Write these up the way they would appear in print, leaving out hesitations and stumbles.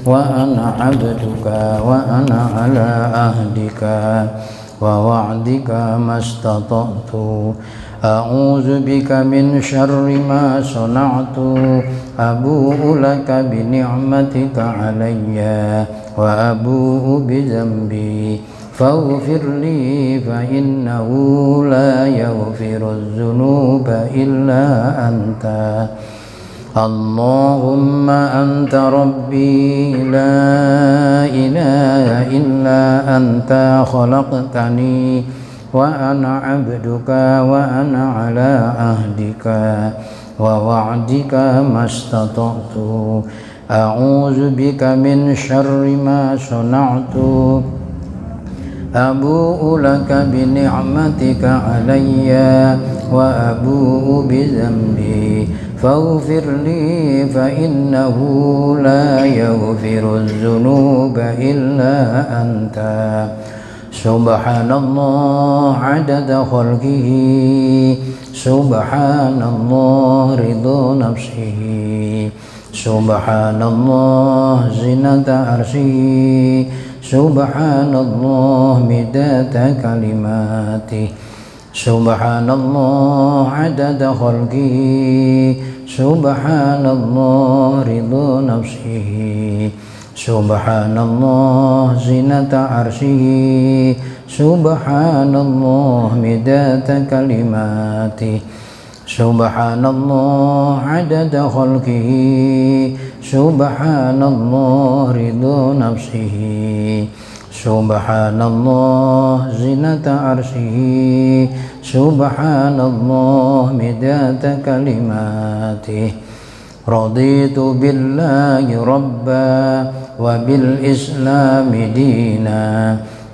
وأنا عبدك وأنا على عهدك ووعدك ما استطعت أعوذ بك من شر ما صنعت أبوء لك بنعمتك علي وأبوء بذنبي فاغفر لي فإنه لا يغفر الذنوب إلا أنت اللهم أنت ربي لا إله إلا أنت خلقتني وأنا عبدك وأنا على عهدك ووعدك ما استطعت أعوذ بك من شر ما صنعت أبوء لك بنعمتك علي وأبوء بذنبي فاغفر لي فإنه لا يغفر الذنوب إلا أنت سبحان الله عدد خلقه سبحان الله رضا نفسه سبحان الله زنة عرشه سبحان الله مداد كلماته سبحان الله عدد خلقه سبحان الله رضا نفسه سبحان الله زنة عرشه سبحان الله مداد كلماته سبحان الله عدد خلقه سبحان الله رضا نفسه سبحان الله زنة عرشه سبحان الله مداد كلماته رضيت بالله ربا وبالإسلام دينا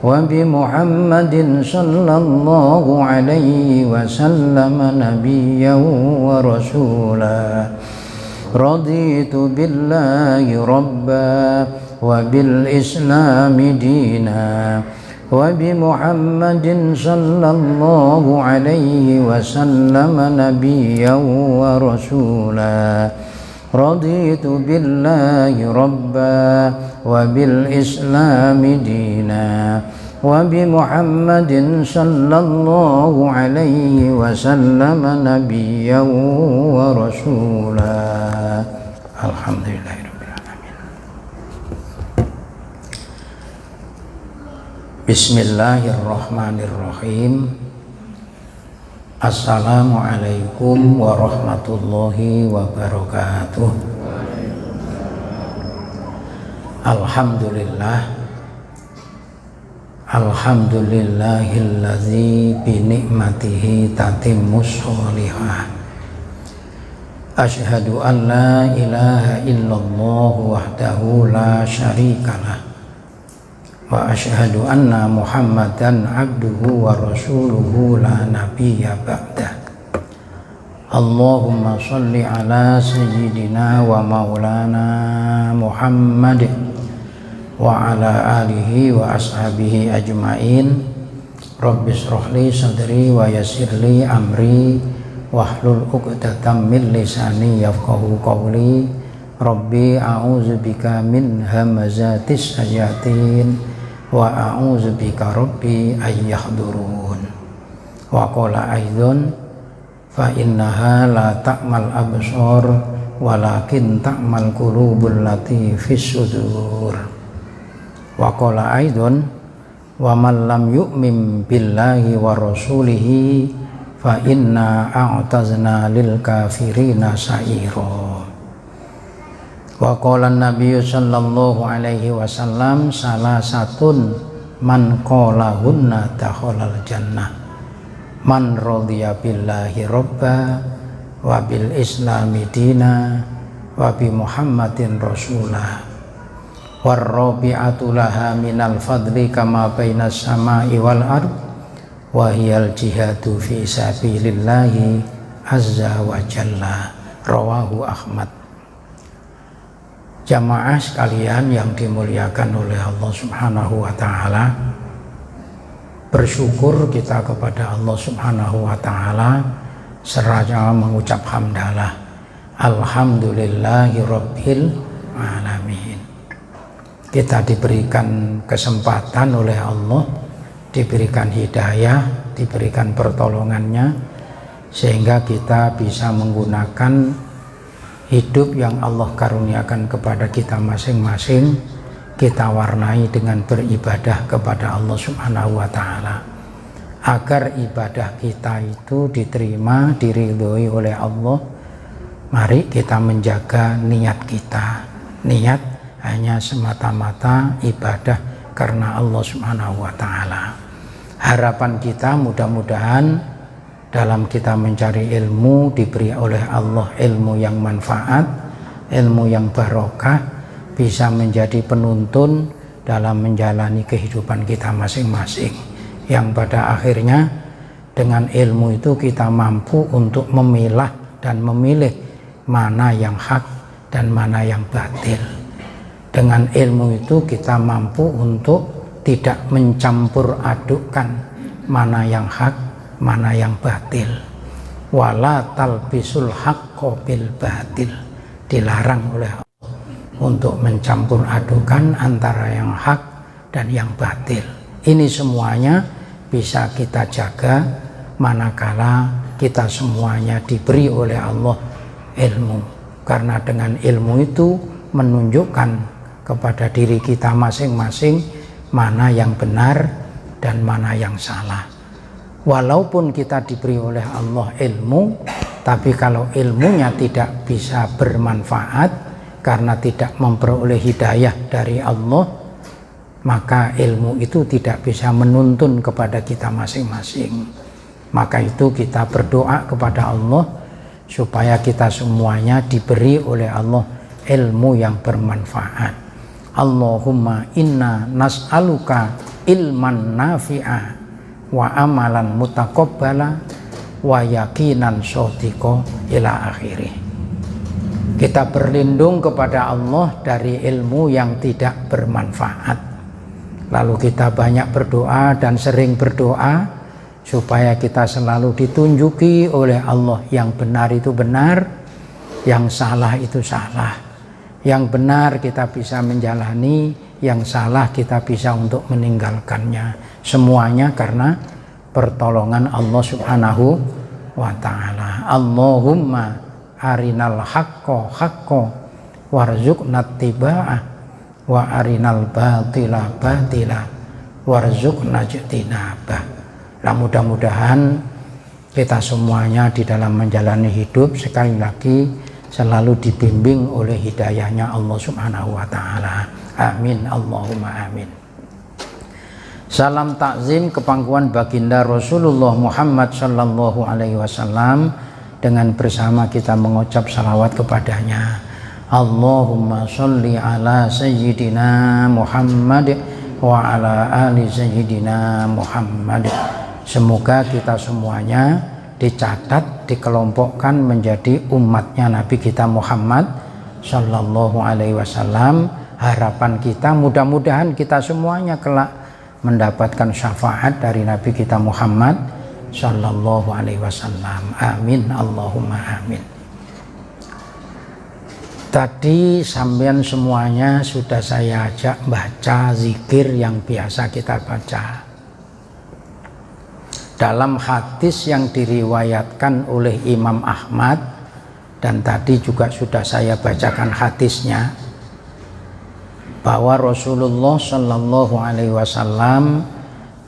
وبمحمد صلى الله عليه وسلم نبيا ورسولا رضيت بالله ربا وبالإسلام دينا وبمحمد صلى الله عليه وسلم نبيا ورسولا رضيت بالله ربا وبالإسلام دينا وبمحمد صلى الله عليه وسلم نبيا ورسولا الحمد لله رب العالمين. Bismillahirrahmanirrahim. Assalamualaikum warahmatullahi wabarakatuh. Alhamdulillah, alhamdulillahillazi binikmatihi tatimmus sholihah. Asyhadu an la ilaha illallah wahdahu la syarikalah wa asyhadu anna muhammadan abduhu wa rasuluhu la nabiyya ba'dah. Allahumma sholli ala sayyidina wa maulana Muhammad wa ala alihi wa ashabihi ajma'in. Rabbi shrah li sadri wa yassir li amri wahlul 'uqdatam min lisani yafqahu qawli. Rabbi a'udzu bika min hamazatis syayatin wa a'udzu bika rabbi ayyahdurun. Wa qala aidzan fa innaha la ta'mal absar walakin ta'mal qulubul lati fis sudur. Wa qala aidzan wa man lam yu'min billahi wa rasulihi fa inna a'tazna lil kafirina sa'ira. Wa qala an-nabiy sallallahu alaihi wasallam salasatun man qalahunna dakhalal jannah man radiya billahi robba wa bil islami dina wa bi muhammadin rasulah war rabi'atu laha minal fadli kama bainas sama'i wal ard wa hiyal jihadu fi sabilillahi azza wa jalla. Rawahu Ahmad. Jamaah sekalian yang dimuliakan oleh Allah Subhanahu wa ta'ala, bersyukur kita kepada Allah Subhanahu wa ta'ala seraya mengucap hamdalah alhamdulillahi rabbil alamin. kita diberikan kesempatan oleh Allah, diberikan hidayah, diberikan pertolongannya, sehingga kita bisa menggunakan hidup yang Allah karuniakan kepada kita masing-masing, kita warnai dengan beribadah kepada Allah Subhanahu wa Ta'ala, agar ibadah kita itu diterima, diridhoi oleh Allah. Mari kita menjaga niat kita. Niat hanya semata-mata ibadah karena Allah Subhanahu wa Ta'ala. Harapan kita mudah-mudahan dalam kita mencari ilmu diberi oleh Allah ilmu yang manfaat, ilmu yang barokah, bisa menjadi penuntun dalam menjalani kehidupan kita masing-masing, yang pada akhirnya dengan ilmu itu kita mampu untuk memilah dan memilih mana yang hak dan mana yang batil. Dengan ilmu itu kita mampu untuk tidak mencampur adukkan mana yang hak, mana yang batil. Wala talbisul haqqo bil batil. Dilarang oleh Allah untuk mencampur adukan antara yang hak dan yang batil. Ini semuanya bisa kita jaga manakala kita semuanya diberi oleh Allah ilmu, karena dengan ilmu itu menunjukkan kepada diri kita masing-masing mana yang benar dan mana yang salah. Walaupun kita diberi oleh Allah ilmu, tapi kalau ilmunya tidak bisa bermanfaat karena tidak memperoleh hidayah dari Allah, maka ilmu itu tidak bisa menuntun kepada kita masing-masing. Maka itu kita berdoa kepada Allah supaya kita semuanya diberi oleh Allah ilmu yang bermanfaat. Allahumma inna nas'aluka ilman nafi'a wa amalan mutaqabbala wa yaqinan shodiqo ila akhirih. Kita berlindung kepada Allah dari ilmu yang tidak bermanfaat. Lalu kita banyak berdoa dan sering berdoa supaya kita selalu ditunjuki oleh Allah yang benar itu benar, yang salah itu salah. Yang benar kita bisa menjalani, yang salah kita bisa untuk meninggalkannya. Semuanya karena pertolongan Allah Subhanahu wa Ta'ala. Allahumma arinal haqqo haqqo warzuqna tiba'ah wa arinal batila batila warzuqna ijtinabah. Nah, mudah-mudahan kita semuanya di dalam menjalani hidup sekali lagi selalu dibimbing oleh hidayahnya Allah Subhanahu wa Ta'ala. Amin, Allahumma amin. Salam takzim kepangkuan baginda Rasulullah Muhammad sallallahu alaihi wasallam, dengan bersama kita mengucap salawat kepadanya. Allahumma sholli ala sayyidina Muhammad wa ala ali sayyidina Muhammad. Semoga kita semuanya dicatat, dikelompokkan menjadi umatnya Nabi kita Muhammad sallallahu alaihi wasallam. Harapan kita mudah-mudahan kita semuanya kelak mendapatkan syafaat dari Nabi kita Muhammad sallallahu alaihi wasallam. Amin, Allahumma amin. Tadi sampean semuanya sudah saya ajak baca zikir yang biasa kita baca. Dalam hadis yang diriwayatkan oleh Imam Ahmad, dan tadi juga sudah saya bacakan hadisnya, bahwa Rasulullah Shallallahu Alaihi Wasallam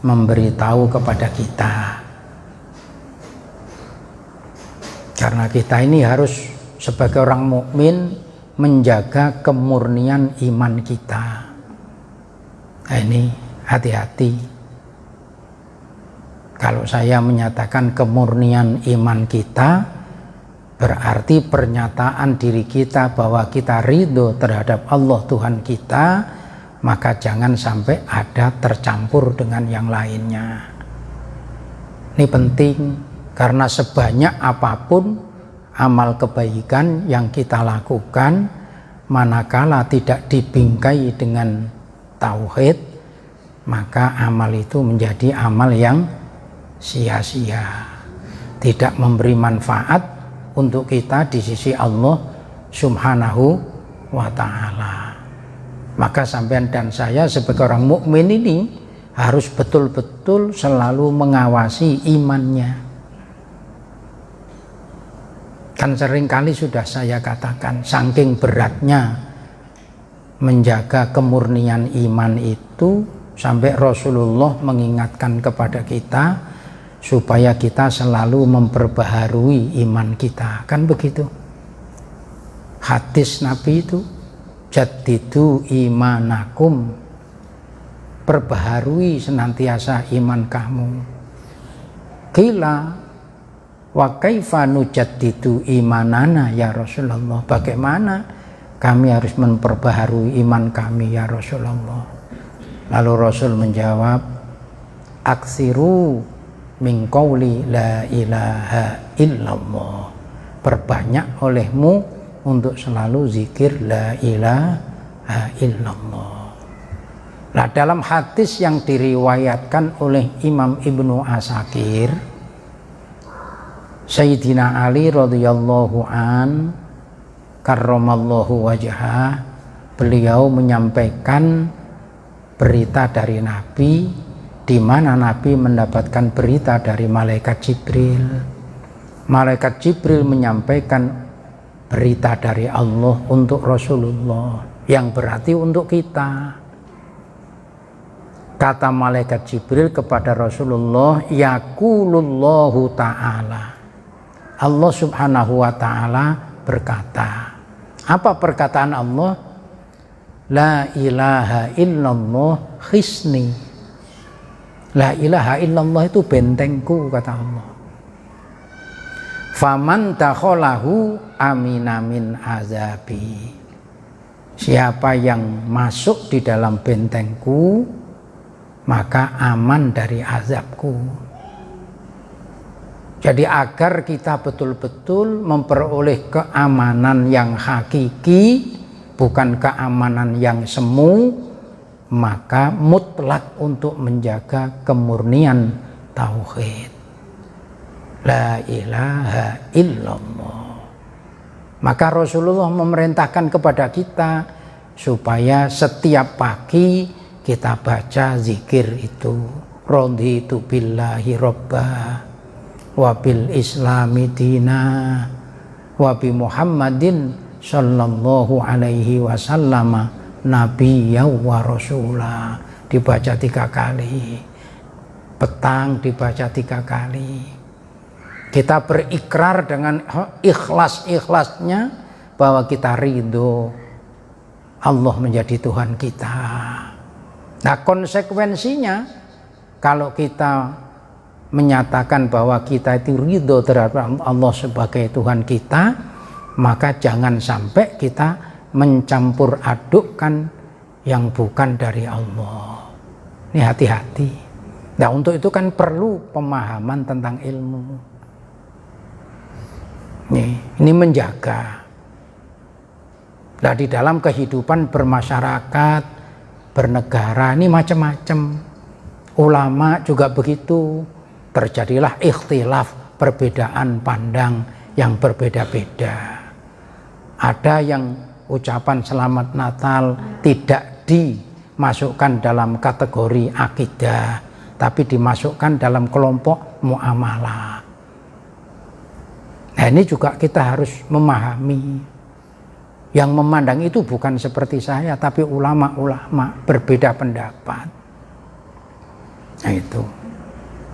memberitahu kepada kita, karena kita ini harus sebagai orang mukmin menjaga kemurnian iman kita. Nah, ini hati-hati. Kalau saya menyatakan kemurnian iman kita, berarti pernyataan diri kita bahwa kita ridho terhadap Allah Tuhan kita, maka jangan sampai ada tercampur dengan yang lainnya. Ini penting, karena sebanyak apapun amal kebaikan yang kita lakukan, manakala tidak dibingkai dengan tauhid, maka amal itu menjadi amal yang sia-sia, tidak memberi manfaat untuk kita di sisi Allah Subhanahu wa Ta'ala. Maka sampean dan saya sebagai orang mukmin ini harus betul-betul selalu mengawasi imannya. Kan seringkali sudah saya katakan, saking beratnya menjaga kemurnian iman itu, sampai Rasulullah mengingatkan kepada kita supaya kita selalu memperbaharui iman kita. Kan begitu hadis Nabi itu, jaddidu imanakum, perbaharui senantiasa iman kamu. Qila wa kaifa nujaddidu imanana ya Rasulullah, bagaimana kami harus memperbaharui iman kami ya Rasulullah? Lalu Rasul menjawab, aksiru min qauli la ilaha illallah, perbanyak olehmu untuk selalu zikir la ilaha illallah. Nah, dalam hadis yang diriwayatkan oleh Imam Ibnu Asakir, Sayyidina Ali radhiyallahu an karramallahu wajhah, beliau menyampaikan berita dari Nabi, di mana Nabi mendapatkan berita dari malaikat Jibril. Malaikat Jibril menyampaikan berita dari Allah untuk Rasulullah, yang berarti untuk kita. Kata malaikat Jibril kepada Rasulullah, yaqulullahu ta'ala, Allah subhanahu wa ta'ala berkata. Apa perkataan Allah? La ilaha illallah khisni. La ilaha illallah itu bentengku, kata Allah. Faman takholahu amina min azabi. Siapa yang masuk di dalam bentengku, maka aman dari azabku. Jadi agar kita betul-betul memperoleh keamanan yang hakiki, bukan keamanan yang semu, maka mutlak untuk menjaga kemurnian tauhid. La ilaha illallah. Maka Rasulullah memerintahkan kepada kita supaya setiap pagi kita baca zikir itu. Raditu billahi robba wa bil islami dina wa bi Muhammadin sallallahu alaihi wasallam nabiyya wa rasula. Dibaca 3 kali, petang dibaca 3 kali. Kita berikrar dengan ikhlas-ikhlasnya bahwa kita ridho Allah menjadi Tuhan kita. Nah, konsekuensinya kalau kita menyatakan bahwa kita itu ridho terhadap Allah sebagai Tuhan kita, maka jangan sampai kita mencampur adukkan yang bukan dari Allah. Ini hati-hati. Nah, untuk itu kan perlu pemahaman tentang ilmu. Ini menjaga. Nah, di dalam kehidupan bermasyarakat, bernegara, ini macam-macam. Ulama juga begitu. Terjadilah ikhtilaf, perbedaan pandang yang berbeda-beda. Ada yang ucapan selamat Natal tidak dimasukkan dalam kategori akidah, tapi dimasukkan dalam kelompok muamalah. Nah, ini juga kita harus memahami. Yang memandang itu bukan seperti saya, tapi ulama-ulama berbeda pendapat. Nah, itu.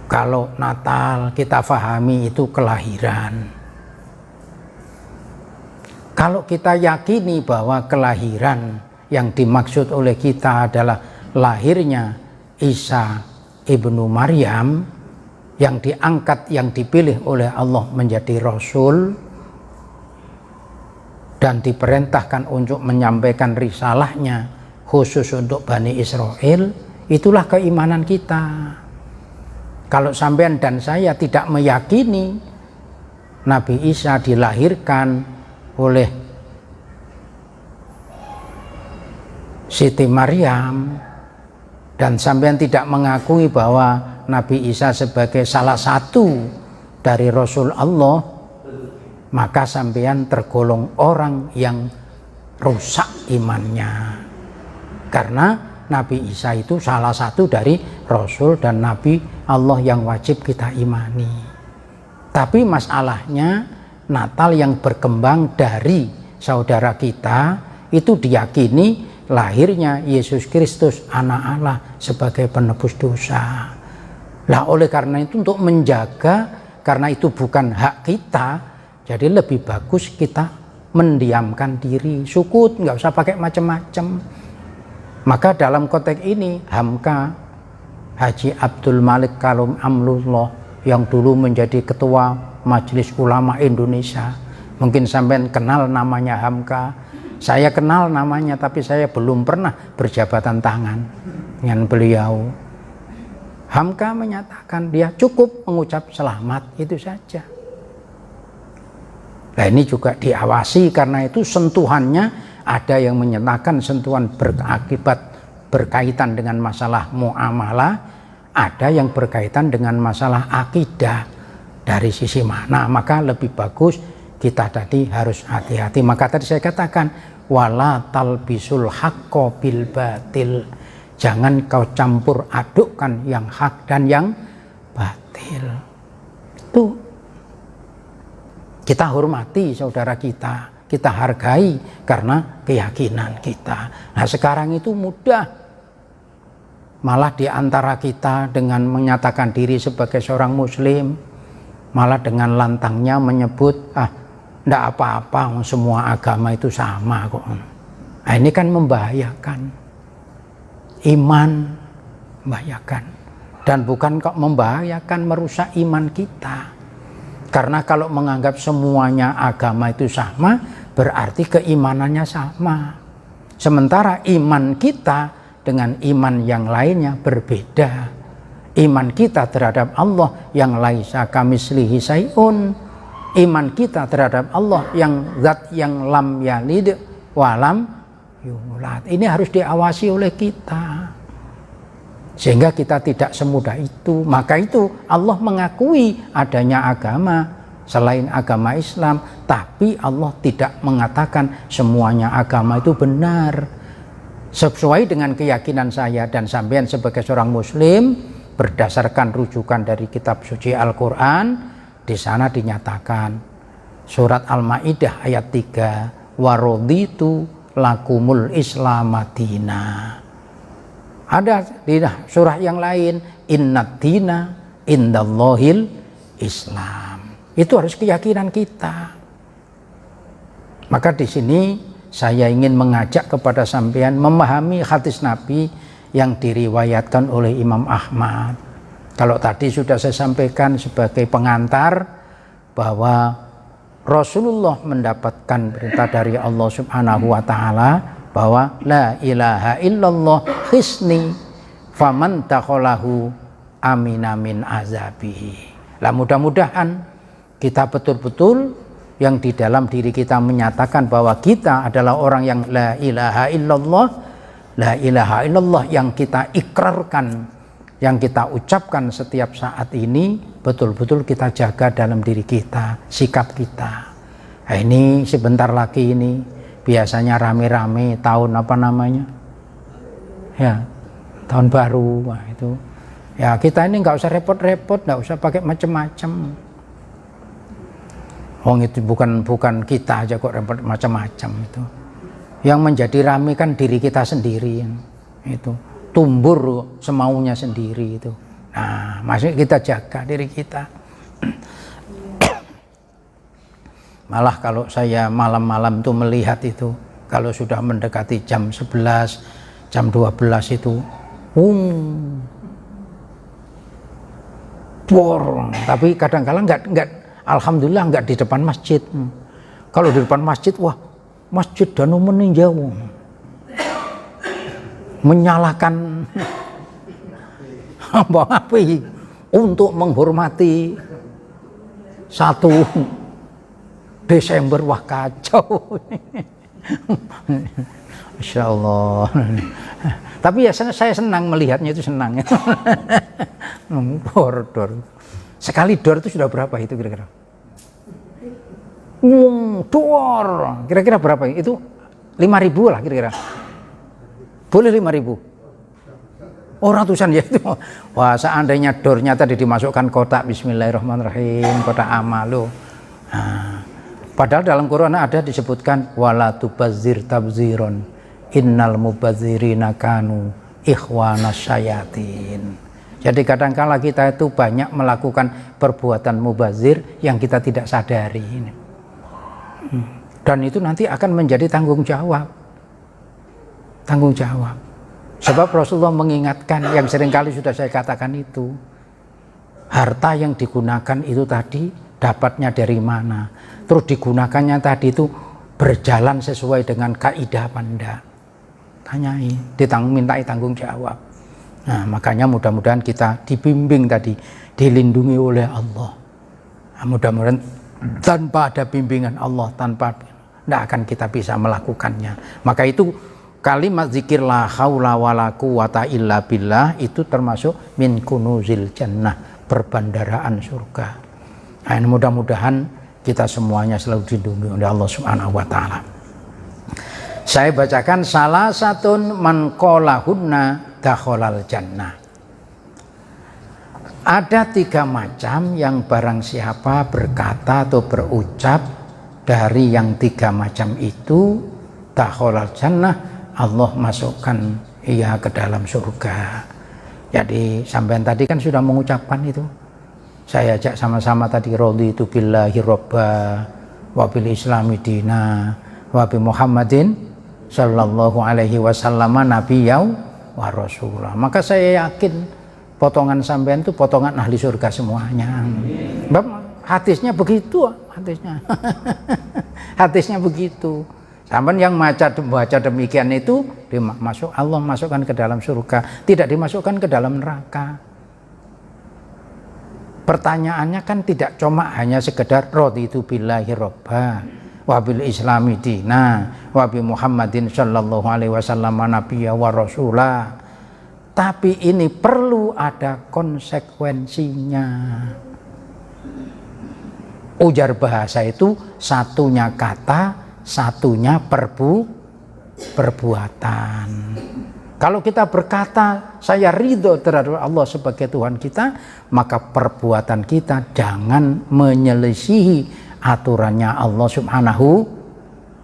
Kalau Natal kita fahami itu kelahiran. Kalau kita yakini bahwa kelahiran yang dimaksud oleh kita adalah lahirnya Isa ibnu Maryam, yang diangkat, yang dipilih oleh Allah menjadi Rasul dan diperintahkan untuk menyampaikan risalahnya khusus untuk Bani Israel, itulah keimanan kita. Kalau sampean dan saya tidak meyakini Nabi Isa dilahirkan oleh Siti Maryam, dan sampean tidak mengakui bahwa Nabi Isa sebagai salah satu dari Rasul Allah, maka sampean tergolong orang yang rusak imannya. Karena Nabi Isa itu salah satu dari Rasul dan Nabi Allah yang wajib kita imani. Tapi masalahnya Natal yang berkembang dari saudara kita itu diyakini lahirnya Yesus Kristus anak Allah sebagai penebus dosa. Lah oleh karena itu untuk menjaga, karena itu bukan hak kita, jadi lebih bagus kita mendiamkan diri, sukut, nggak usah pakai macam-macam. Maka dalam konteks ini Hamka Haji Abdul Malik Kalum Amrullah yang dulu menjadi ketua Majelis Ulama Indonesia, mungkin sampean kenal namanya Hamka. Saya kenal namanya tapi saya belum pernah berjabatan tangan dengan beliau. Hamka menyatakan dia cukup mengucap selamat, itu saja. Nah ini juga diawasi, karena itu sentuhannya ada yang menyatakan sentuhan berakibat berkaitan dengan masalah muamalah, ada yang berkaitan dengan masalah akidah dari sisi makna. Maka lebih bagus kita tadi harus hati-hati. Maka tadi saya katakan wala talbisul haqqo bil batil. Jangan kau campur adukkan yang hak dan yang batil. Itu kita hormati saudara kita hargai karena keyakinan kita. Nah sekarang itu mudah, malah di antara kita dengan menyatakan diri sebagai seorang muslim, malah dengan lantangnya menyebut enggak apa-apa, semua agama itu sama kok. Nah ini kan membahayakan iman, membahayakan, dan bukan kok membahayakan, merusak iman kita. Karena kalau menganggap semuanya agama itu sama, berarti keimanannya sama. Sementara iman kita dengan iman yang lainnya berbeda. Iman kita terhadap Allah yang laisa kamitslihi syai'un. Iman kita terhadap Allah yang zat yang lam yalid wa lam yulad. Ini harus diawasi oleh kita. Sehingga kita tidak semudah itu. Maka itu Allah mengakui adanya agama selain agama Islam, tapi Allah tidak mengatakan semuanya agama itu benar. Sesuai dengan keyakinan saya dan sampean sebagai seorang muslim, berdasarkan rujukan dari kitab suci Al-Quran, di sana dinyatakan surat Al-Maidah ayat 3, waraditu lakumul islamadina. Ada di surah yang lain, innad dina indallahil Islam. Itu harus keyakinan kita. Maka di sini saya ingin mengajak kepada sampean memahami hadis Nabi yang diriwayatkan oleh Imam Ahmad. Kalau tadi sudah saya sampaikan sebagai pengantar bahwa Rasulullah mendapatkan perintah dari Allah Subhanahu wa taala bahwa la ilaha illallah hisni faman takhalahu amina min azabihi. Lah mudah-mudahan kita betul-betul yang di dalam diri kita menyatakan bahwa kita adalah orang yang la ilaha illallah, la ilaha illallah yang kita ikrarkan, yang kita ucapkan setiap saat ini, betul-betul kita jaga dalam diri kita, sikap kita. Nah, ini sebentar lagi ini biasanya rame-rame tahun apa namanya? Ya, tahun baru. Wah, itu. Ya, kita ini nggak usah repot-repot, nggak usah pakai macam-macam. Itu bukan kita aja kok repot macam-macam itu. Yang menjadi rame kan diri kita sendiri. Itu tumbur semaunya sendiri itu. Nah, maksudnya kita jaga diri kita. Malah kalau saya malam-malam tuh melihat itu, kalau sudah mendekati jam 11, jam 12 itu, tapi kadang-kadang enggak, alhamdulillah enggak di depan masjid. Kalau di depan masjid, wah, masjid danu meninjau, menyalakan api untuk menghormati 1 Desember, wah kacau. Insya Allah. Tapi ya saya senang melihatnya, itu senang. Dor. Sekali dor itu sudah berapa itu kira-kira? Dor. Kira-kira berapa itu? 5.000 lah kira-kira. Boleh 5.000. Oh, ratusan ya itu. Wah, seandainya dornya tadi dimasukkan kotak bismillahirrahmanirrahim, kotak amal loh. Nah, padahal dalam Quran ada disebutkan wala tubazzir tabziron innal mubadzirina kanu ikhwanas syayatin. Jadi kadangkala kita itu banyak melakukan perbuatan mubazir yang kita tidak sadari. Dan itu nanti akan menjadi tanggung jawab. Tanggung jawab. Sebab Rasulullah mengingatkan yang seringkali sudah saya katakan itu. Harta yang digunakan itu tadi dapatnya dari mana? Terus digunakannya tadi itu berjalan sesuai dengan kaidah apa enggak? Tanyai, mintai tanggung jawab. Nah, makanya mudah-mudahan kita dibimbing tadi, dilindungi oleh Allah. Nah, mudah-mudahan tanpa ada bimbingan Allah, tidak akan kita bisa melakukannya. Maka itu kalimat zikir la haula wala quwata illa billah itu termasuk min kunuzil jannah, perbandaraan surga. Nah, mudah-mudahan kita semuanya selalu dilindungi oleh Allah Subhanahu wa taala. Saya bacakan salah satun man qalahunna dakhalal jannah. Ada 3 macam yang barang siapa berkata atau berucap dari yang 3 macam itu, dakhalal jannah, Allah masukkan ia ke dalam surga. Jadi sampean tadi kan sudah mengucapkan itu. Saya ajak sama-sama tadi raditu billahi robba wa bil islami dina wa bi Muhammadin sallallahu alaihi wasallam nabiyya wa rasulah. Maka saya yakin potongan sampean itu potongan ahli surga semuanya. Hadisnya begitu, hadisnya. Hadisnya begitu. Sampai yang baca demikian itu Allah masukkan ke dalam surga, tidak dimasukkan ke dalam neraka. Pertanyaannya kan tidak cuma hanya sekedar raditu billahi robba wa bil islami dina wa bi Muhammadin sallallahu alaihi wasallam nabiyya wa rasulah. Tapi ini perlu ada konsekuensinya. Ujar bahasa itu satunya kata, satunya perbuatan. Kalau kita berkata saya ridho terhadap Allah sebagai Tuhan kita, maka perbuatan kita jangan menyelisihi aturannya Allah Subhanahu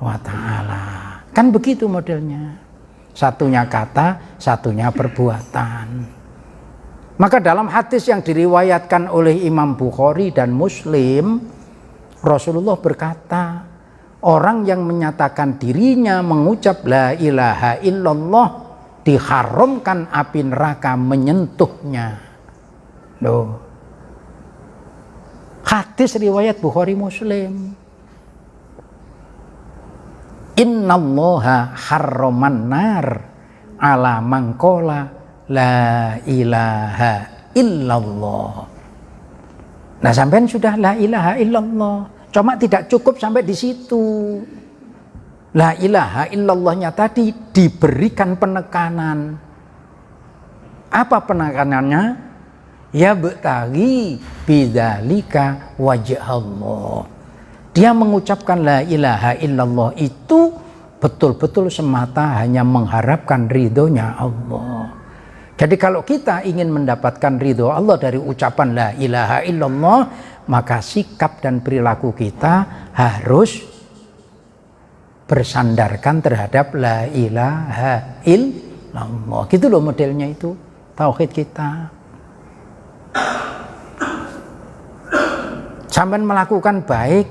wa taala. Kan begitu modelnya. Satunya kata, satunya perbuatan. Maka dalam hadis yang diriwayatkan oleh Imam Bukhari dan Muslim, Rasulullah berkata, orang yang menyatakan dirinya mengucap la ilaha illallah diharamkan api neraka menyentuhnya. Loh. Hadis riwayat Bukhari Muslim. Innallaha harraman nar ala man qala la ilaha illallah. Nah, sampean sudah la ilaha illallah. Cuma tidak cukup sampai di situ. La ilaha illallahnya tadi diberikan penekanan. Apa penekanannya? Ya betagi bidzalika wajh Allah. Dia mengucapkan la ilaha illallah itu betul-betul semata hanya mengharapkan ridhonya Allah. Jadi kalau kita ingin mendapatkan ridho Allah dari ucapan la ilaha illallah, maka sikap dan perilaku kita harus bersandarkan terhadap la ilaha illallah. Gitu loh modelnya itu tauhid kita. Sampai melakukan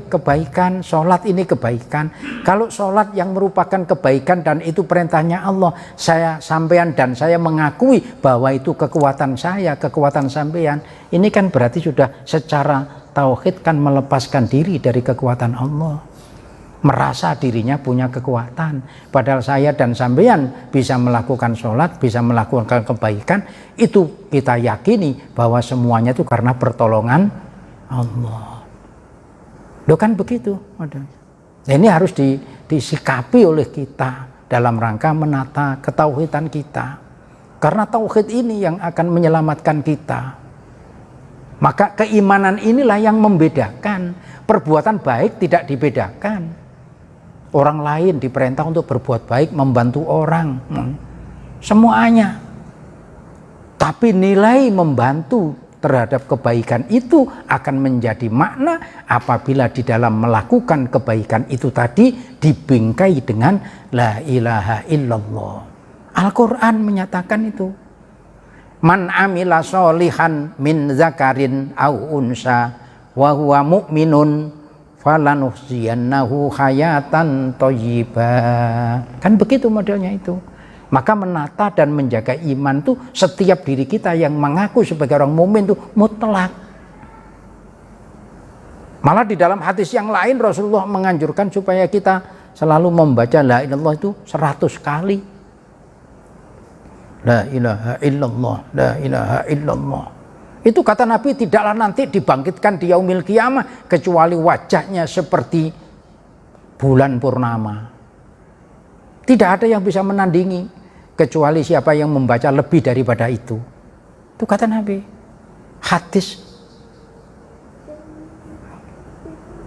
kebaikan, sholat ini kebaikan. Kalau sholat yang merupakan kebaikan dan itu perintahnya Allah, saya sampean dan saya mengakui bahwa itu kekuatan saya, kekuatan sampean. Ini kan berarti sudah secara tauhid kan melepaskan diri dari kekuatan Allah. Merasa dirinya punya kekuatan. Padahal saya dan sampean bisa melakukan sholat, bisa melakukan kebaikan. Itu kita yakini bahwa semuanya itu karena pertolongan Allah. Loh kan begitu modelnya. Nah, ini harus disikapi oleh kita dalam rangka menata ketauhidan kita. Karena tauhid ini yang akan menyelamatkan kita. Maka keimanan inilah yang membedakan. Perbuatan baik tidak dibedakan. Orang lain diperintah untuk berbuat baik, membantu orang. semuanya. Tapi nilai membantu terhadap kebaikan itu akan menjadi makna apabila di dalam melakukan kebaikan itu tadi dibingkai dengan la ilaha illallah. Al-Quran menyatakan itu. Man amila sholihan min zakarin au unsa wa huwa mu'minun falanuhziyannahu hayatan thayyibah. Kan begitu modelnya itu. Maka menata dan menjaga iman itu setiap diri kita yang mengaku sebagai orang mukmin itu mutlak. Malah di dalam hadis yang lain Rasulullah menganjurkan supaya kita selalu membaca la ilaha illallah itu 100 kali. La ilaha illallah, la ilaha illallah. Itu kata Nabi tidaklah nanti dibangkitkan di yaumil qiyamah kecuali wajahnya seperti bulan purnama. Tidak ada yang bisa menandingi kecuali siapa yang membaca lebih daripada itu. Itu kata Nabi. Hadis.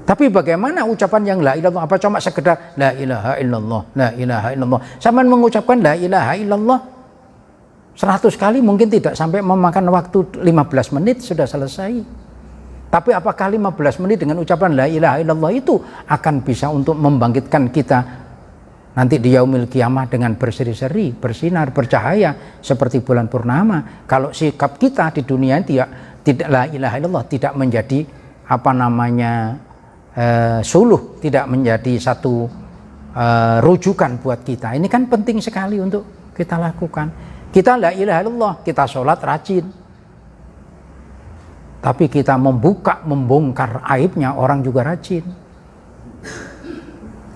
Tapi bagaimana ucapan yang la ilaha illallah? Apa cuma sekedar la ilaha illallah, la ilaha illallah? Sama mengucapkan la ilaha illallah 100 kali mungkin tidak sampai memakan waktu 15 menit sudah selesai. Tapi apakah 15 menit dengan ucapan la ilaha illallah itu akan bisa untuk membangkitkan kita nanti di yaumil qiyamah dengan berseri-seri, bersinar, bercahaya seperti bulan purnama? Kalau sikap kita di dunia tidak la ilaha illallah tidak menjadi suluh, tidak menjadi satu rujukan buat kita. Ini kan penting sekali untuk kita lakukan. Kita la ilaha illallah, kita sholat rajin. Tapi kita membongkar aibnya orang juga rajin.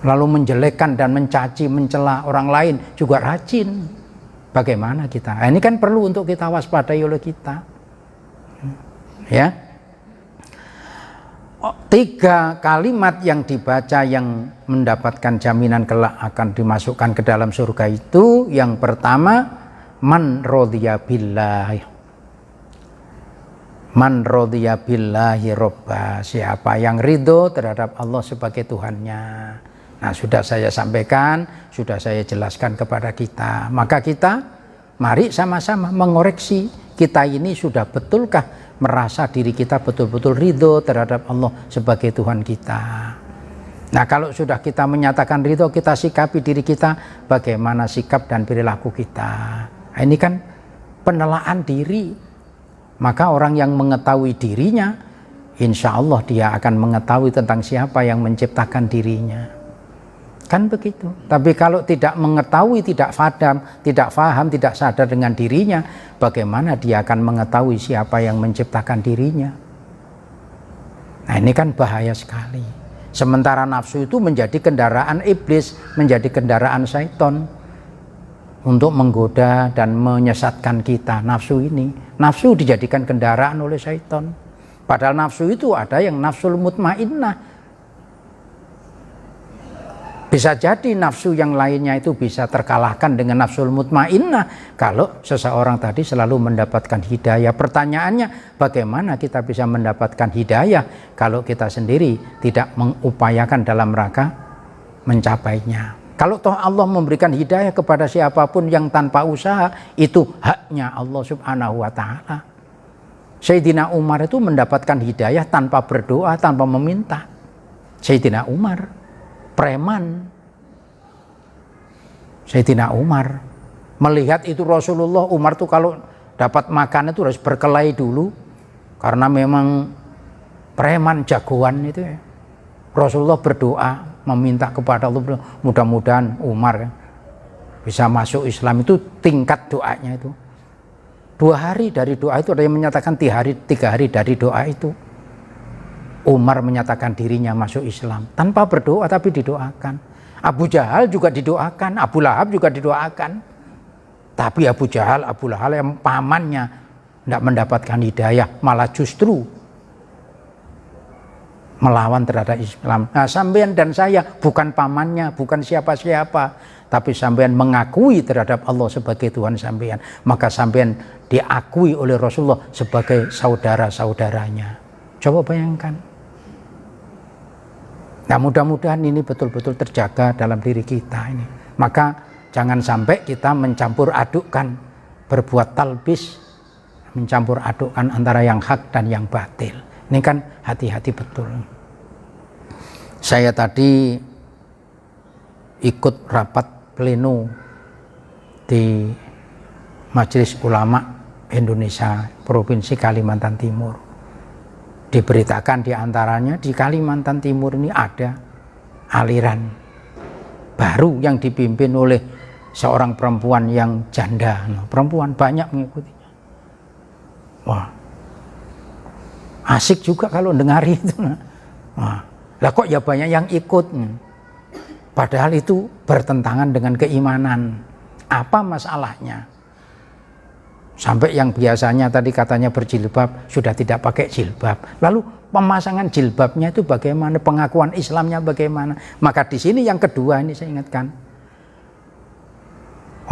Lalu menjelekkan dan mencaci, mencela orang lain juga rajin. Bagaimana kita? Ini kan perlu untuk kita waspadai oleh kita. Ya. 3 kalimat yang dibaca yang mendapatkan jaminan kelak akan dimasukkan ke dalam surga itu, yang pertama man radiya billahi. Man radiya billahi robba, siapa yang ridho terhadap Allah sebagai Tuhannya. Nah, sudah saya sampaikan, sudah saya jelaskan kepada kita. Maka kita mari sama-sama mengoreksi, kita ini sudah betulkah merasa diri kita betul-betul ridho terhadap Allah sebagai Tuhan kita. Nah, kalau sudah kita menyatakan ridho, kita sikapi diri kita, bagaimana sikap dan perilaku kita. Nah, ini kan penelaan diri. Maka orang yang mengetahui dirinya, insya Allah dia akan mengetahui tentang siapa yang menciptakan dirinya. Kan begitu. Tapi kalau tidak mengetahui, tidak faham, tidak sadar dengan dirinya, bagaimana dia akan mengetahui siapa yang menciptakan dirinya? Nah, ini kan bahaya sekali. Sementara nafsu itu menjadi kendaraan iblis, menjadi kendaraan syaitan untuk menggoda dan menyesatkan kita. Nafsu nafsu dijadikan kendaraan oleh syaitan. Padahal nafsu itu ada yang nafsul mutmainnah. Bisa jadi nafsu yang lainnya itu bisa terkalahkan dengan nafsul mutmainnah kalau seseorang tadi selalu mendapatkan hidayah. Pertanyaannya, bagaimana kita bisa mendapatkan hidayah kalau kita sendiri tidak mengupayakan dalam rangka mencapainya? Kalau toh Allah memberikan hidayah kepada siapapun yang tanpa usaha, itu haknya Allah subhanahu wa ta'ala. Sayyidina Umar itu mendapatkan hidayah tanpa berdoa, tanpa meminta. Sayyidina Umar, preman. Sayyidina Umar melihat itu Rasulullah, Umar tuh kalau dapat makan itu harus berkelahi dulu. Karena memang preman jagoan itu ya. Rasulullah berdoa, meminta kepada Allah, mudah-mudahan Umar bisa masuk Islam. Itu tingkat doanya itu. 2 hari dari doa itu, ada yang menyatakan 3 hari dari doa itu Umar menyatakan dirinya masuk Islam tanpa berdoa, tapi didoakan. Abu Jahal juga didoakan, Abu Lahab juga didoakan. Tapi Abu Jahal, Abu Lahab yang pamannya tidak mendapatkan hidayah, malah justru melawan terhadap Islam. Nah, sampean dan saya bukan pamannya, bukan siapa-siapa, tapi sampean mengakui terhadap Allah sebagai Tuhan sampean, maka sampean diakui oleh Rasulullah sebagai saudara-saudaranya. Coba bayangkan. Nah, mudah-mudahan ini betul-betul terjaga dalam diri kita ini. Maka Jangan sampai kita mencampur adukkan, berbuat talbis, mencampur adukkan antara yang hak dan yang batil. Ini kan hati-hati betul. Saya tadi ikut rapat pleno di Majelis Ulama Indonesia Provinsi Kalimantan Timur. Diberitakan diantaranya di Kalimantan Timur ini ada aliran baru yang dipimpin oleh seorang perempuan yang janda. Perempuan banyak mengikutinya. Wah, asik juga kalau dengar itu. Wah, lah kok ya banyak yang ikut. Padahal itu bertentangan dengan keimanan. Apa masalahnya? Sampai yang biasanya tadi katanya berjilbab sudah tidak pakai jilbab. Lalu pemasangan jilbabnya itu bagaimana? Pengakuan Islamnya bagaimana? Maka di sini yang kedua ini saya ingatkan.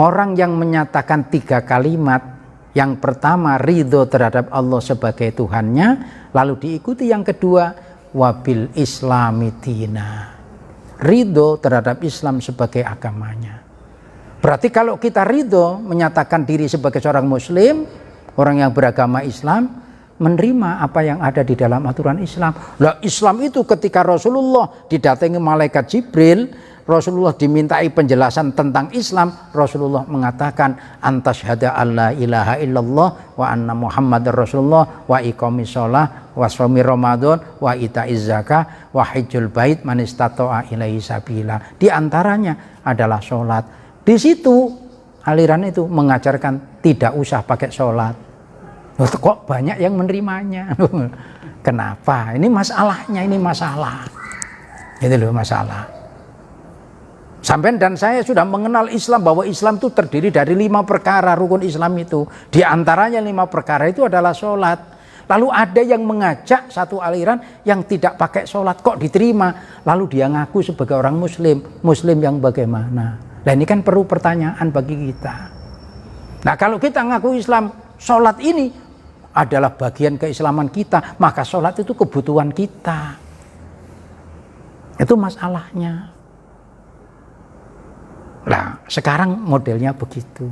Orang yang menyatakan 3 kalimat, yang pertama ridho terhadap Allah sebagai Tuhannya, lalu diikuti yang kedua wabil islami dina, ridho terhadap Islam sebagai agamanya. Berarti kalau kita ridho menyatakan diri sebagai seorang muslim, orang yang beragama Islam, menerima apa yang ada di dalam aturan Islam. Lah Islam itu ketika Rasulullah didatangi malaikat Jibril, Rasulullah dimintai penjelasan tentang Islam, Rasulullah mengatakan antasyhada alla ilaha illallah wa anna muhammadar rasulullah wa iqamis shalah wa shaumi ramadan wa itaiz zakah wa hajjul bait man istata'a ilaihi sabila. Di antaranya adalah salat. Di situ aliran itu mengajarkan tidak usah pakai salat. Kok banyak yang menerimanya? Kenapa? Ini masalahnya, ini masalah. Itu loh masalah. Sampai dan saya sudah mengenal Islam, bahwa Islam itu terdiri dari 5 perkara rukun Islam itu. Di antaranya 5 perkara itu adalah sholat. Lalu ada yang mengajak satu aliran yang tidak pakai sholat, kok diterima? Lalu dia ngaku sebagai orang muslim. Muslim yang bagaimana? Nah ini kan perlu pertanyaan bagi kita. Nah kalau kita ngaku Islam, sholat ini adalah bagian keislaman kita, maka sholat itu kebutuhan kita. Itu masalahnya. Nah, sekarang modelnya begitu.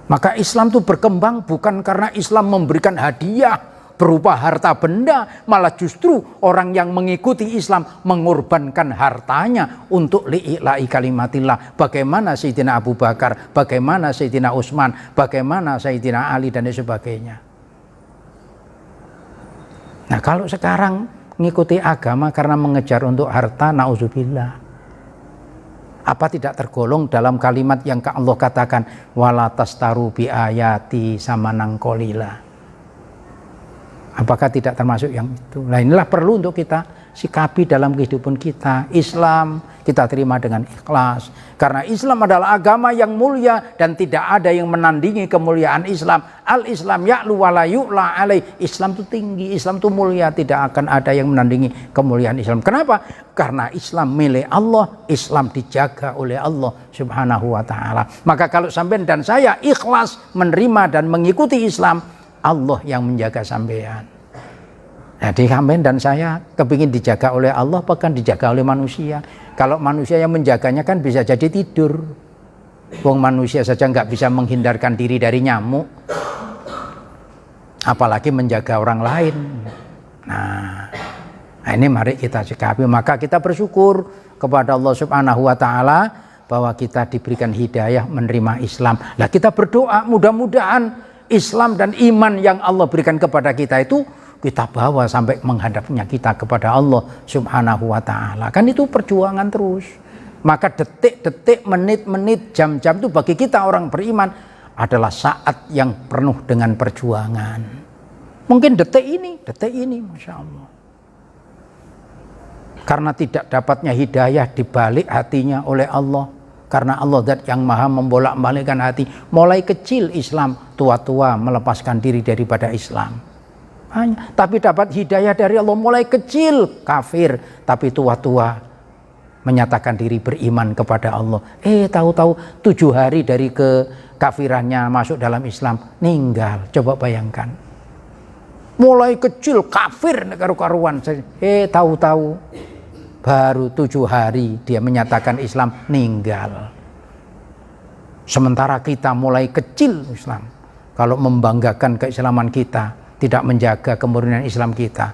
Maka Islam itu berkembang bukan karena Islam memberikan hadiah berupa harta benda, malah justru orang yang mengikuti Islam mengorbankan hartanya untuk li'ila'i kalimatillah. Bagaimana Sayyidina Abu Bakar, bagaimana Sayyidina Utsman, bagaimana Sayyidina Ali dan sebagainya. Nah, kalau sekarang mengikuti agama karena mengejar untuk harta, na'udzubillah. Apa tidak tergolong dalam kalimat yang Allah katakan wala tastaru bi ayati samanan qalila? Apakah tidak termasuk yang itu? Nah inilah perlu untuk kita sikapi dalam kehidupan kita. Islam kita terima dengan ikhlas, karena Islam adalah agama yang mulia dan tidak ada yang menandingi kemuliaan Islam. Al-Islam ya'lu wa la yu'la alaih. Islam itu tinggi, Islam itu mulia, tidak akan ada yang menandingi kemuliaan Islam. Kenapa? Karena Islam milik Allah, Islam dijaga oleh Allah Subhanahu wa taala. Maka kalau sampean dan saya ikhlas menerima dan mengikuti Islam, Allah yang menjaga sampean. Jadi sampean dan saya kepingin dijaga oleh Allah, bahkan dijaga oleh manusia. Kalau manusia yang menjaganya kan bisa jadi tidur. Wong manusia saja nggak bisa menghindarkan diri dari nyamuk, apalagi menjaga orang lain. Nah ini mari kita sikapi. Maka kita bersyukur kepada Allah Subhanahu wa taala bahwa kita diberikan hidayah menerima Islam. Nah kita berdoa mudah-mudahan Islam dan iman yang Allah berikan kepada kita itu kita bawa sampai menghadapnya kita kepada Allah Subhanahu wa taala. Kan itu perjuangan terus. Maka detik-detik, menit-menit, jam-jam itu bagi kita orang beriman adalah saat yang penuh dengan perjuangan. Mungkin detik ini, Masya Allah. Karena tidak dapatnya hidayah dibalik hatinya oleh Allah. Karena Allah zat yang maha membolak-balikkan hati. Mulai kecil Islam, tua-tua melepaskan diri daripada Islam. Tapi dapat hidayah dari Allah mulai kecil kafir, tapi tua-tua menyatakan diri beriman kepada Allah. Tahu-tahu 7 hari dari kekafirannya masuk dalam Islam, meninggal. Coba bayangkan. Mulai kecil kafir karu-karuan, tahu-tahu baru 7 hari dia menyatakan Islam, meninggal. Sementara kita mulai kecil Islam. Kalau membanggakan keislaman kita, tidak menjaga kemurnian Islam kita,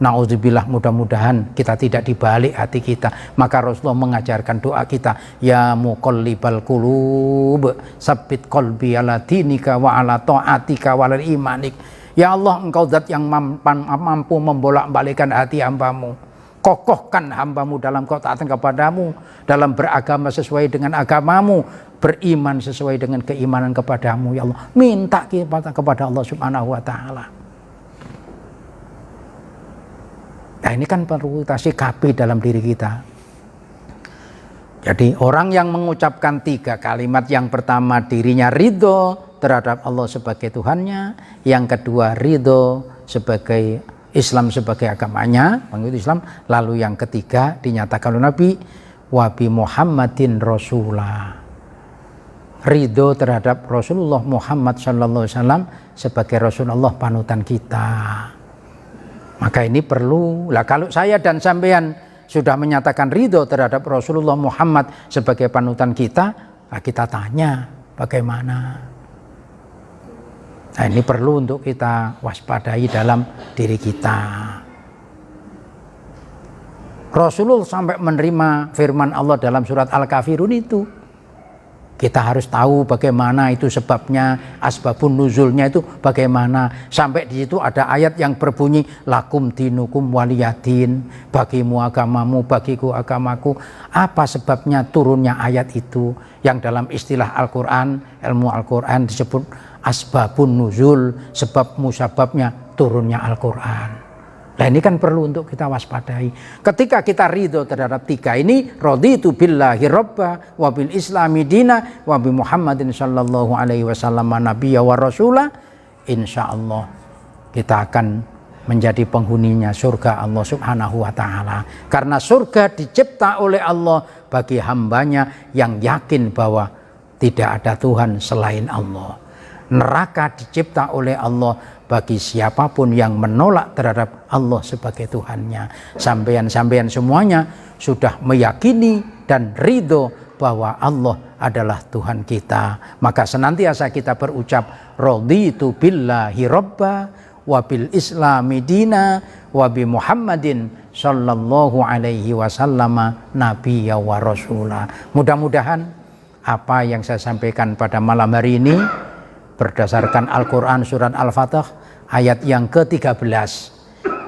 na'udzubillah, mudah-mudahan kita tidak dibalik hati kita. Maka Rasulullah mengajarkan doa kita, ya muqallibal qulub sabbit qalbi ala dinika wa ala ta'atika wa ala imanik. Ya Allah, engkau zat yang mampu membolak-balikkan hati hambamu, kokohkan hambamu dalam ketaatan kepadamu, dalam beragama sesuai dengan agamamu, beriman sesuai dengan keimanan kepadamu. Ya Allah, minta kepada Allah subhanahu wa ta'ala. Nah, ini kan perlu kita sikapi dalam diri kita. Jadi orang yang mengucapkan 3 kalimat, yang pertama dirinya ridho terhadap Allah sebagai Tuhannya, yang kedua ridho sebagai Islam sebagai agamanya, mengikuti Islam, lalu yang ketiga dinyatakan oleh Nabi, wabi Muhammadin Rasulah, ridho terhadap Rasulullah Muhammad sallallahu alaihi wasallam sebagai Rasulullah panutan kita. Maka ini perlu lah, kalau saya dan sampean sudah menyatakan ridho terhadap Rasulullah Muhammad sebagai panutan kita, nah kita tanya bagaimana. Nah, ini perlu untuk kita waspadai dalam diri kita. Rasulullah sampai menerima firman Allah dalam surat Al-Kafirun itu. Kita harus tahu bagaimana itu sebabnya, asbabun nuzulnya itu bagaimana. Sampai di situ ada ayat yang berbunyi, lakum dinukum waliyadin, bagimu agamamu, bagiku agamaku. Apa sebabnya turunnya ayat itu? Yang dalam istilah Al-Quran, ilmu Al-Quran disebut asbabun nuzul, sebab musababnya turunnya Al-Quran. Nah, ini kan perlu untuk kita waspadai. Ketika kita ridho terhadap 3 ini, raditu billahi robba wa bil islami dina wa bi Muhammadin sallallahu alaihi wasallam nabiyya wa rasulah, insyaallah kita akan menjadi penghuninya surga Allah subhanahu wa ta'ala. Karena surga dicipta oleh Allah bagi hambanya yang yakin bahwa tidak ada Tuhan selain Allah. Neraka dicipta oleh Allah bagi siapapun yang menolak terhadap Allah sebagai Tuhannya. Sampean-sampean semuanya sudah meyakini dan ridho bahwa Allah adalah Tuhan kita. Maka senantiasa kita berucap, raditu billahi robba wa bil islami dina wa bi Muhammadin sallallahu alaihi wasallam nabiyya wa rasulah. Mudah-mudahan apa yang saya sampaikan pada malam hari ini berdasarkan Al-Quran surat Al-Fatah ayat yang ke-13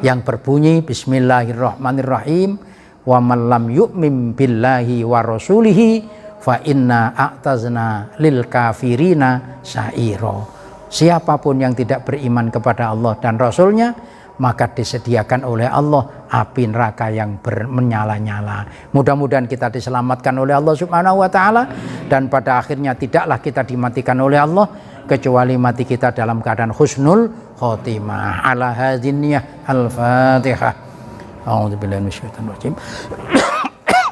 yang berbunyi bismillahirrahmanirrahim, wa man lam yu'min billahi wa rasulihi fa inna a'tazna lil kafirina sa'iro. Siapapun yang tidak beriman kepada Allah dan Rasulnya, maka disediakan oleh Allah api neraka yang menyala-nyala. Mudah-mudahan kita diselamatkan oleh Allah subhanahu wa ta'ala, dan pada akhirnya tidaklah kita dimatikan oleh Allah kecuali mati kita dalam keadaan husnul khotimah. Ala hadziniyah al-fatihah. A'udzubillahi minasyaitonir rajim.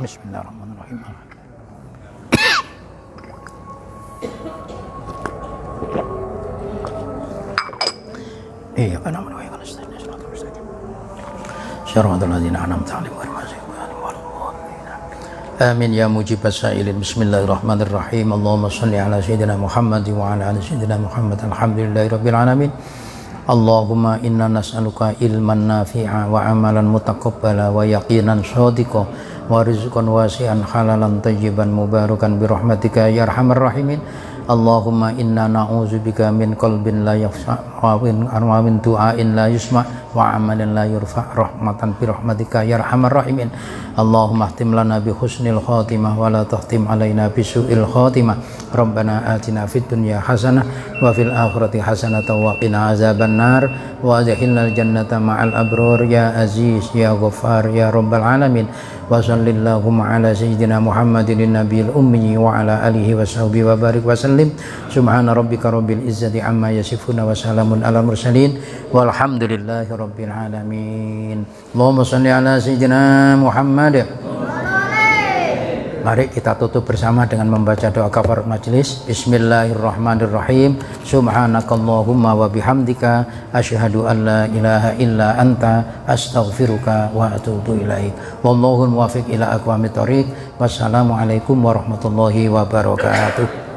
Bismillahirrahmanirrahim. Iya kan aman wa kana istana siratal mustaqim. Syaratul ladzina an'amta 'alaihim ghairil maghdubi 'alaihim waladdallin. Amin ya mujibas sa'ilin. Bismillahirrahmanirrahim. Allahumma shalli ala sayyidina Muhammad wa ala ali sayyidina Muhammad. Alhamdulillahirabbil alamin. Allahumma inna nas'aluka ilman nafi'a wa amalan mutaqabbala wa yaqinan shadiqa wa rizqan wasi'an halalan tayyiban mubarakan bi rahmatika ya arhamar rahimin. Allahumma inna na'udzubika min qalbin la yafsa' wa min du'ain la yusma' wa amalin la yurfa' rahmatan bi rahmatika ya arhamar rahimin. Allahumma ihtim lana bi husnil khatimah wa la tahtim alaina bi su'il khatimah. Rabbana atina fid dunya hasanah wa fil akhirati hasanah wa qina azaban nar wa adkhilnal jannata ma'al abrar ya aziz ya ghaffar ya rabbal alamin. Wa sallallahu ala sayyidina Muhammadin nabiyil ummi wa ala alihi wa sahbihi wa barik wa sallim. Subhana rabbika rabbil izzati amma yasifuna wa salamun ala mursalin walhamdulillahi rabbil alamin. Allahumma shalli ala sayyidina Muhammad Mari kita tutup bersama dengan membaca doa kafarat majelis. Bismillahirrahmanirrahim. Subhanakallahumma wa bihamdika asyhadu an la ilaha illa anta astaghfiruka wa atubu ilaik. Wallahul muwaffiq ila aqwamit thoriq. Wassalamualaikum warahmatullahi wabarakatuh.